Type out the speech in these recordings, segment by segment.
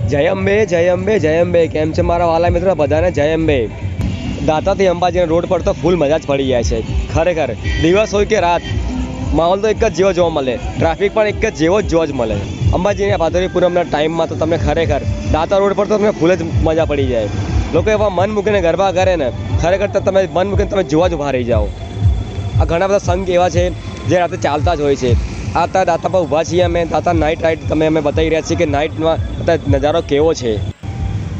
જય અંબે જય અંબે જય અંબે. કેમ છે મારા વાલા મિત્રો? બધાને જય અંબે. દાતાથી અંબાજીના રોડ પર તો ફૂલ મજા જ પડી જાય છે ખરેખર. દિવસ હોય કે રાત, માહોલ તો એક જ જેવો જોવા મળે, ટ્રાફિક પણ એક જ જેવો જ જોવા જ મળે. અંબાજીના ભાદરવી પૂનમના ટાઈમમાં તો તમને ખરેખર દાતા રોડ પર તો તમને ફૂલ જ મજા પડી જાય. લોકો એવા મન મૂકીને ગરબા કરે ને, ખરેખર તો તમે મન મૂકીને તમે જોવા જ ઊભા રહી જાઓ. આ ઘણા બધા સંઘ એવા છે જે રાતે ચાલતા જ હોય છે. આ દાતા પર ઊભા છીએ અમે. દાતા નાઇટ રાઇડ તમે અમે બતાવી રહ્યા છીએ કે નાઇટમાં નજારો કેવો છે.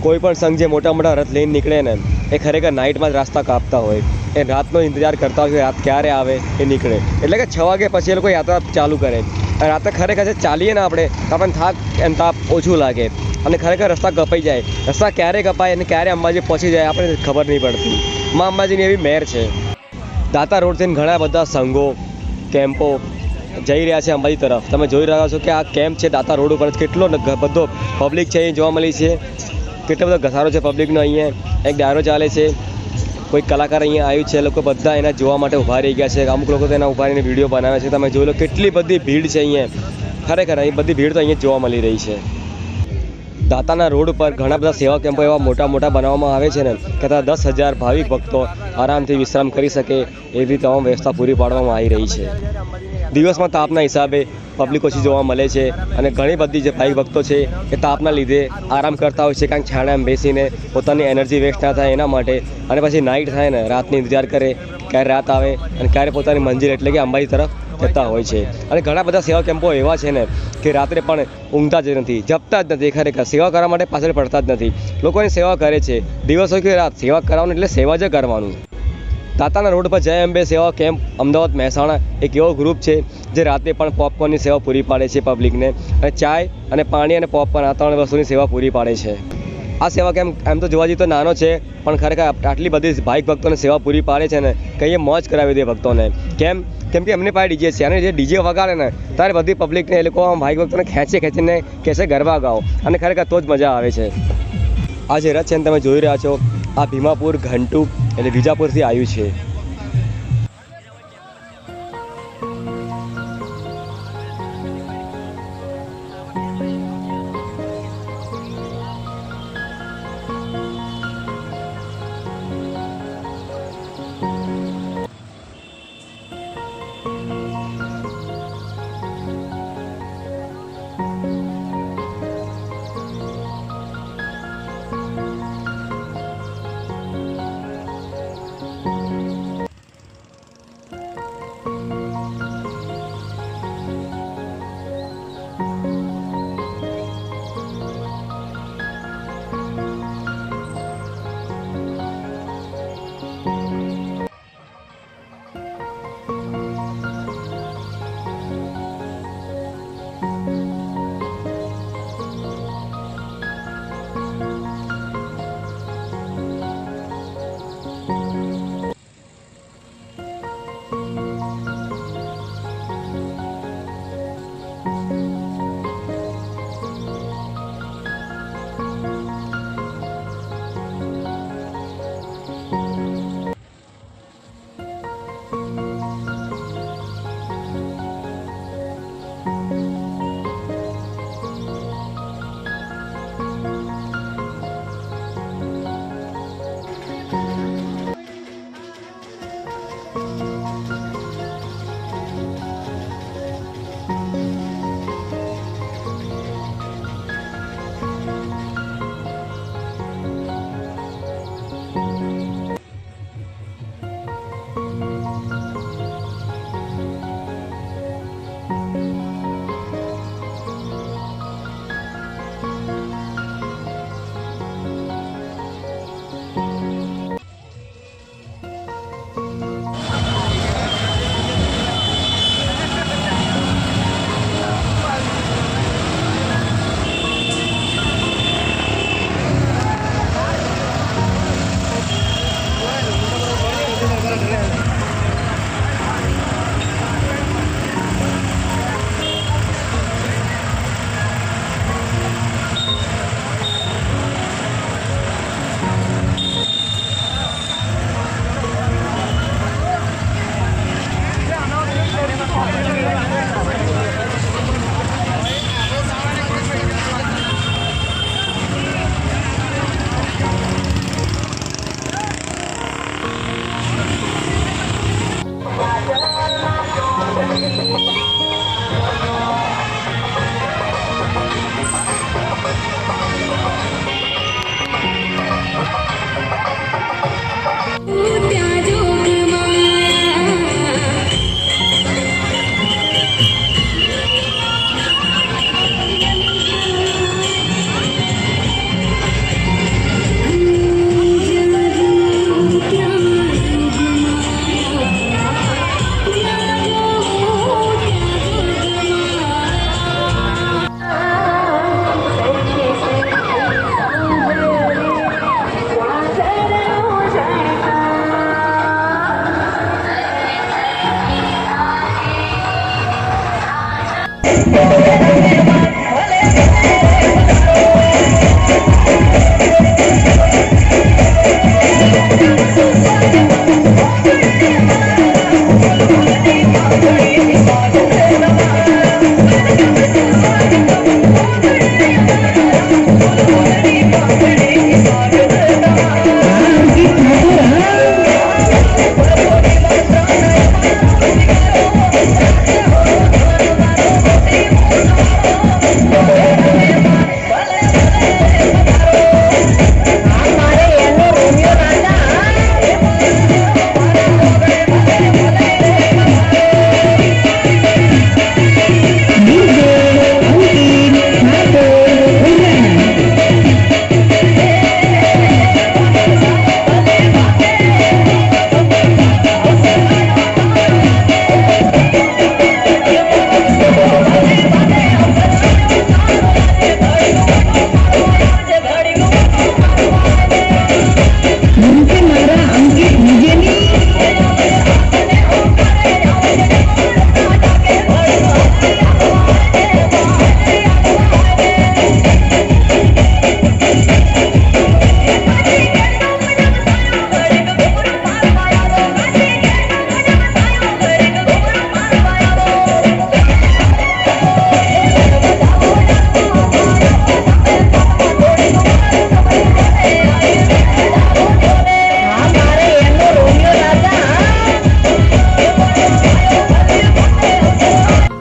કોઈ પણ સંઘ જે મોટા મોટા રથ લઈને નીકળે ને, એ ખરેખર નાઇટમાં જ રસ્તા કાપતા હોય. એ રાતનો ઇંતજાર કરતા હોય, રાત ક્યારે આવે એ નીકળે. એટલે કે 6 વાગે પછી એ લોકો યાત્રા ચાલુ કરે. રાતે ખરેખર ચાલીએ ને આપણે તો આપણને થાક અને તાપ ઓછું લાગે, અને ખરેખર રસ્તા કપાઈ જાય. રસ્તા ક્યારે કપાય અને ક્યારે અંબાજી પહોંચી જાય આપણે ખબર નહીં પડતી. માં અંબાજીની એવી મહેર છે. દાતા રોડથી ઘણા બધા સંઘો, કેમ્પો જઈ રહ્યા છે અંબાજી તરફ. તમે જોઈ રહ્યા છો કે આ કેમ્પ છે દાતા રોડ ઉપર. કેટલો બધો પબ્લિક છે અહીં જોવા મળી છે. કેટલો બધો ઘસારો છે પબ્લિકનો. અહીંયા એક ડાયરો ચાલે છે, કોઈ કલાકાર અહીંયા આવ્યું છે. લોકો બધા એના જોવા માટે ઊભા રહી ગયા છે. અમુક લોકો તો એના ઊભા રહીને વિડીયો બનાવે છે. તમે જોઈ લો કેટલી બધી ભીડ છે અહીંયા. ખરેખર અહીં બધી ભીડ તો અહીંયા જોવા મળી રહી છે. દાતાના રોડ પર ઘણા બધા સેવા કેમ્પો એવા મોટા મોટા બનાવવામાં આવે છે ને કે ત્યાં 10,000 ભાવિક ભક્તો આરામથી વિશ્રામ કરી શકે એવી તમામ વ્યવસ્થા પૂરી પાડવામાં આવી રહી છે. દિવસમાં તાપના હિસાબે પબ્લિક ઓછી જોવા મળે છે, અને ઘણી બધી જે ભાવિક ભક્તો છે એ તાપના લીધે આરામ કરતા હોય છે. કારણ કે છાણામાં બેસીને પોતાની એનર્જી વેસ્ટ ના થાય એના માટે. અને પછી નાઇટ થાય ને, રાતની ઇંતજાર કરે ક્યારે રાત આવે અને ક્યારે પોતાની મંજિલ એટલે કે અંબાજી તરફ જતા હોય છે. અને ઘણા બધા સેવા કેમ્પો એવા છે ને કે રાત્રે પણ ઊંઘતા જ નથી, જપતા જ નથી. ખરેખર સેવા કરવા માટે પાછળ પડતા જ નથી. લોકોની સેવા કરે છે. દિવસ હોય કે રાત, સેવા કરવાનું એટલે સેવા જ કરવાનું. દાતાના રોડ પર જય અંબે સેવા કેમ્પ અમદાવાદ મહેસાણા એક એવો ગ્રુપ છે જે રાતે પણ પોપકોર્નની સેવા પૂરી પાડે છે પબ્લિકને, અને ચાય અને પાણી અને પોપકોર્ન આ 3 વસ્તુની સેવા પૂરી પાડે છે. આ સેવા કેમ્પ એમ તો જોવા જઈએ તો નાનો છે, પણ ખરેખર આટલી બધી ભાવિક ભક્તોને સેવા પૂરી પાડે છે ને કંઈ મોજ કરાવી દે ભક્તોને. કેમ કે એમની પાસે ડીજે છે, અને જે ડીજે વગાડે ને ત્યારે બધી પબ્લિકને એ લોકો ભાવિક ભક્તોને ખેંચીને કહેશે ગરબા ગાઓ, અને ખરેખર તો જ મજા આવે છે. આ જે રથ છે ને તમે જોઈ રહ્યા છો, આ ભીમાપુર ઘંટુ એટલે વિજાપુરથી આવ્યું છે.